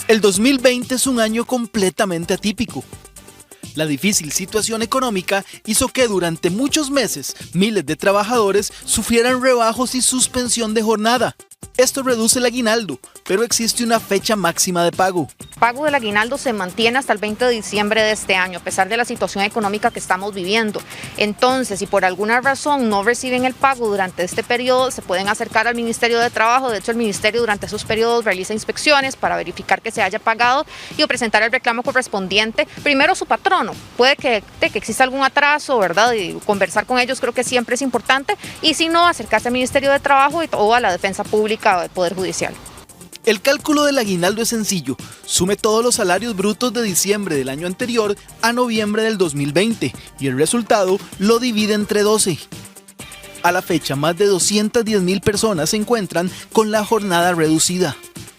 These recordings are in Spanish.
El 2020 es un año completamente atípico. La difícil situación económica hizo que durante muchos meses miles de trabajadores sufrieran rebajos y suspensión de jornada. Esto reduce el aguinaldo, pero existe una fecha máxima de pago. El pago del aguinaldo se mantiene hasta el 20 de diciembre de este año, a pesar de la situación económica que estamos viviendo. Entonces, si por alguna razón no reciben el pago durante este periodo, se pueden acercar al Ministerio de Trabajo. De hecho, el Ministerio durante esos periodos realiza inspecciones para verificar que se haya pagado y presentar el reclamo correspondiente. Primero, su patrono. Puede que exista algún atraso, ¿verdad? Y conversar con ellos creo que siempre es importante. Y si no, acercarse al Ministerio de Trabajo o a la Defensa Pública o del Poder Judicial. El cálculo del aguinaldo es sencillo. Sume todos los salarios brutos de diciembre del año anterior a noviembre del 2020 y el resultado lo divide entre 12. A la fecha, más de 210,000 personas se encuentran con la jornada reducida.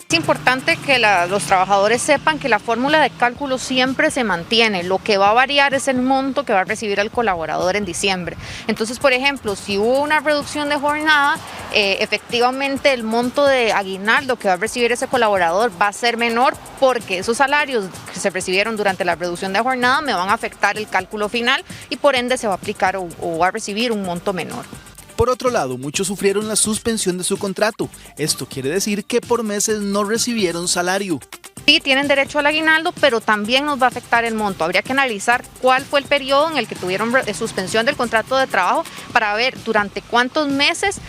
Es importante que los trabajadores sepan que la fórmula de cálculo siempre se mantiene. Lo que va a variar es el monto que va a recibir el colaborador en diciembre. Entonces, por ejemplo, si hubo una reducción de jornada, efectivamente el monto de aguinaldo que va a recibir ese colaborador va a ser menor porque esos salarios que se recibieron durante la reducción de jornada me van a afectar el cálculo final y por ende se va a aplicar o va a recibir un monto menor. Por otro lado, muchos sufrieron la suspensión de su contrato. Esto quiere decir que por meses no recibieron salario. Sí, tienen derecho al aguinaldo, pero también nos va a afectar el monto. Habría que analizar cuál fue el periodo en el que tuvieron suspensión del contrato de trabajo para ver durante cuántos meses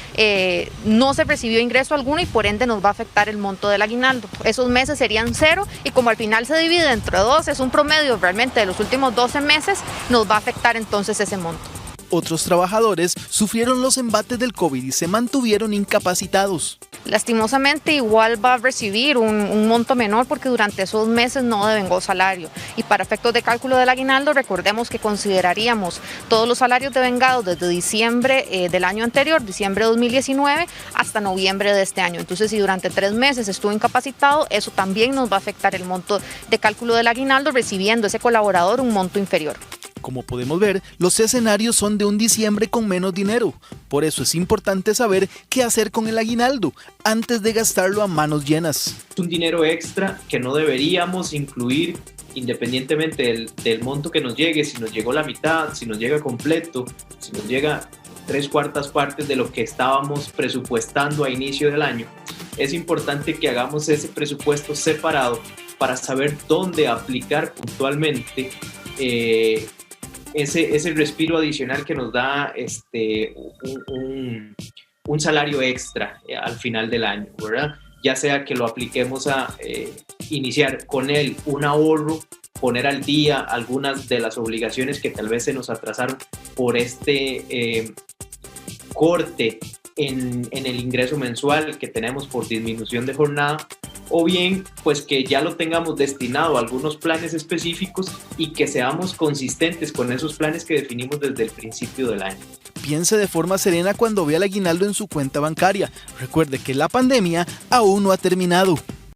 no se recibió ingreso alguno y por ende nos va a afectar el monto del aguinaldo. Esos meses serían 0 y como al final se divide entre 2, es un promedio realmente de los últimos 12 meses, nos va a afectar entonces ese monto. Otros trabajadores sufrieron los embates del COVID y se mantuvieron incapacitados. Lastimosamente igual va a recibir un monto menor porque durante esos meses no devengó salario. Y para efectos de cálculo del aguinaldo, recordemos que consideraríamos todos los salarios devengados desde diciembre del año anterior, diciembre de 2019, hasta noviembre de este año. Entonces, si durante 3 meses estuvo incapacitado, eso también nos va a afectar el monto de cálculo del aguinaldo, recibiendo ese colaborador un monto inferior. Como podemos ver, los escenarios son de un diciembre con menos dinero. Por eso es importante saber qué hacer con el aguinaldo antes de gastarlo a manos llenas. Es un dinero extra que no deberíamos incluir independientemente del monto que nos llegue, si nos llegó la mitad, si nos llega completo, si nos llega 3/4 partes de lo que estábamos presupuestando a inicio del año. Es importante que hagamos ese presupuesto separado para saber dónde aplicar puntualmente ese respiro adicional que nos da un salario extra al final del año, ¿verdad? Ya sea que lo apliquemos a iniciar con él un ahorro, poner al día algunas de las obligaciones que tal vez se nos atrasaron por este corte en el ingreso mensual que tenemos por disminución de jornada, o bien pues que ya lo tengamos destinado a algunos planes específicos y que seamos consistentes con esos planes que definimos desde el principio del año. Piense de forma serena cuando vea el aguinaldo en su cuenta bancaria. Recuerde que la pandemia aún no ha terminado.